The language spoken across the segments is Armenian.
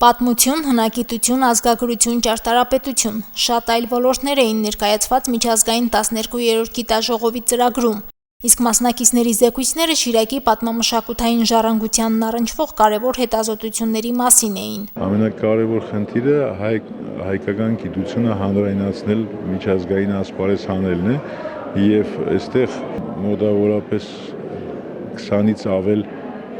Պատմություն, հնագիտություն, ազգագրություն, ճարտարապետություն, շատ այլ ոլորտներ էին ներկայացված միջազգային 12-րդ գիտաժողովի ծրագրում, իսկ մասնակիցների զեկույցները Շիրակի պատմամշակութային ժառանգությանն առնչվող կարևոր հետազոտությունների մասին էին։ Ամենակարևոր խնդիրը հայկական գիտությունը հանրայնացնել, միջազգային ասպարեզ հանելն է, եւ այստեղ մոտավորապես 20-ից ավել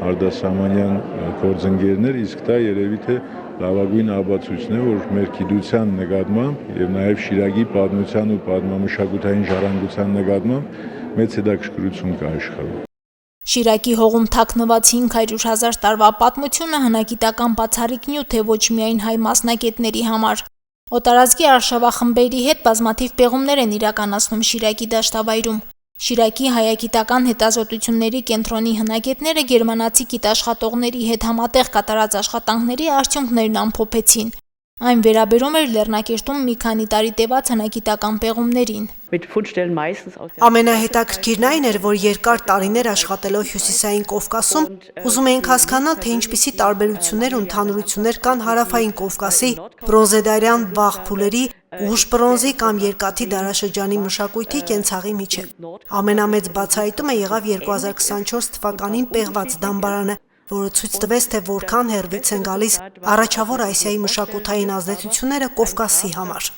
արտասահմանյան գործընկերներ, իսկ դա երևի թե լավագույն ապացույցն է, որ մեր գիտության նկատմամբ եւ նաեւ Շիրակի պատմության ու պատմամշակութային ժառանգության նկատմամբ մեծ հետաքրքրություն կա աշխարհում։ Շիրակի հողում թաքնված 500,000 տարվա պատմությունը հնագիտական բացառիկ նյութ է ոչ միայն հայ մասնագետների համար։ Օտարազգի արշավախմբերի հետ բազմաթիվ պեղումներ են իրականացնում Շիրակի դաշտավայրում։ Շիրակի հայագիտական հետազոտությունների կենտրոնի հնագետները գերմանացի գիտաշխատողների հետ համատեղ կատարած աշխատանքների արդյունքներն ամփոփեցին։ Այն վերաբերում էր Լեռնակերտում մի քանի տարի տևած հնագիտական պեղումներին։ Ամենահետաքրքիրն այն էր, որ երկար տարիներ աշխատելով Հյուսիսային Կովկասում ուզում էինք հասկանալ, թե ինչպիսի տարբերություններ ու ընդհանրություններ կան Հարավային Կովկասի բրոնզեդարյան վաղ փուլերի, ուշ բրոնզի կամ երկաթի դարաշրջանի մշակույթի կենցաղի միջև։ Ամենամեծ բացահայտումը եղավ 2024 թվականին պեղված դամբարանը, որը ցույց տվեց, թե որքան հեռվից են գալիս առաջավոր Ասիայի մշակութային ազդեցությունները Կովկասի համար։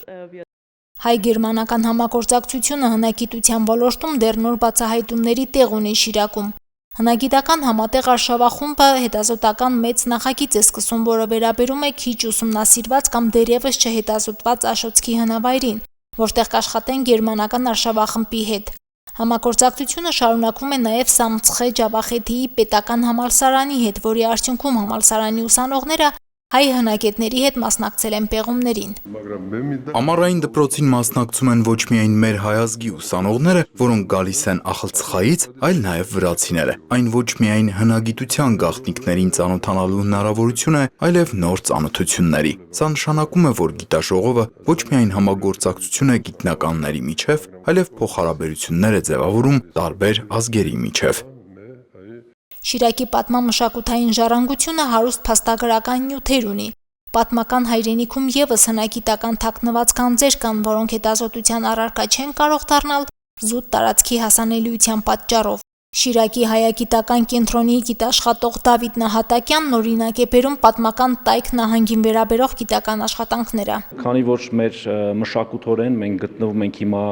Հայ-գերմանական համագործակցությունը հնագիտության ոլորտում դեռ նոր բացահայտումների տեղ ունի Շիրակում։ Հնագիտական համատեղ արշավախումբը հետազոտական մեծ նախագիծ է սկսում, որը վերաբերում է քիչ ուսումնասիրված կամ դեռևս չհետազոտված Աշոտցքի հնավայրին, որտեղ կաշխատեն գերմանական արշավախմբի հետ։ Համագործակցությունը շարունակվում է նաև Սամցխե Ջավախեթիի պետական համալսարանի հետ, որի արդյունքում համալսարանի ուսանողները հայ հնագետների հետ մասնակցել են պեղումներին։ Ամառային դպրոցին մասնակցում են ոչ միայն մեր հայ ազգի ուսանողները, որոնք գալիս են Ախալցխայից, այլ նաև վրացիները։ Այն ոչ միայն հնագիտության գաղտնիքներին ծանոթանալու հնարավորություն է, այլև նոր ծանոթությունների։ Սա նշանակում է, որ գիտաժողովը ոչ միայն համագործակցություն է գիտնականների միջև, այլև փոխհարաբերություններ է ձևավորում տարբեր ազգերի միջև։ Շիրակի պատմամշակութային ժառանգությունը հարուստ փաստագրական նյութեր ունի։ Պատմական հայրենիքում ևս հնագիտական թաքնված գանձեր կան, որոնք հետազոտության առարկա չեն կարող դառնալ զուտ տարածքի հասանելիության պատճառով։ Շիրակի հայագիտական կենտրոնի գիտաշխատող Դավիթ Նահատակյանն օրինակ է բերում պատմական Տայք նահանգին վերաբերող գիտական աշխատանքները։ Քանի որ մեր մշակութորեն մենք գտնվում ենք հիմա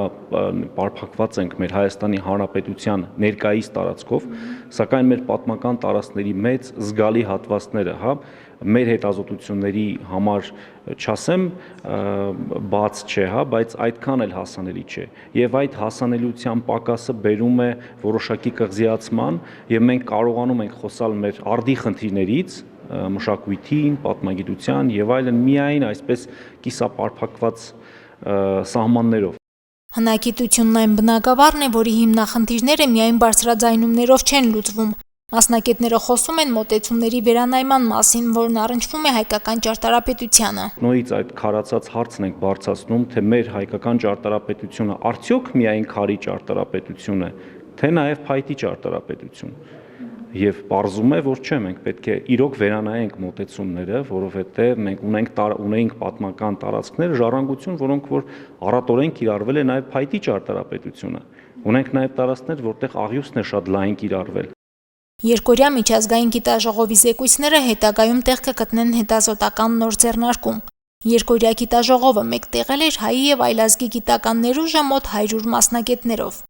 պարփակված ենք մեր Հայաստանի Հանրապետության ներկայիս տարածքով, սակայն մեր պատմական տարածքների մեծ զգալի հատվածները, մեր հետազոտությունների համար չասեմ բաց չէ, բայց այդքան էլ հասանելի չէ։ Եվ այդ հասանելիության պակասը բերում է որոշակի կղզիացման, եւ մենք կարողանում ենք խոսալ մեր արդի խնդիրներից, մշակույթին, պատմագիտության եւ այլն միայն այսպես կիսապարփակված սահմաններով։ Հնագիտությունն այն բնագավառն է, որի հիմնախնդիրները միայն բարձրաձայնումներով չեն լուծվում։ Մասնագետները խոսում են մոտեցումների վերանայման մասին, որն առնչվում է հայկական ճարտարապետությանը։ Նույնից այդ քարացած հարցն ենք բարձրացնում, թե մեր հայկական ճարտարապետությունը արդյոք միայն քարի ճարտարապետություն է, թե նաև փայտի ճարտարապետություն։ Եվ պարզում է, որ չէ, մենք պետք է իրոք վերանայենք մոտեցումները, որովհետև մենք ունենք պատմական տարածքներ, ժառանգություն, որոնք որ առատորեն կիրառվել է նաև փայտի ճարտարապետությունը։ Ունենք նաև տարածքներ, որտեղ աղյուսն է շատ լայն կիրառվել։ Երկօրյա միջազգային գիտաժողովի զեկույցները հետագայում տեղ կգտնեն հետազոտական նոր ձեռնարկում։ Երկօրյա գիտաժողովը մեկտեղել էր հայ եւ այլազգի գիտական ներուժը մոտ 100 մասնագետներով։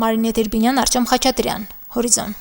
Մարինե Տերբինյան, Արտյոմ Խաչատրյան, Հորիզոն։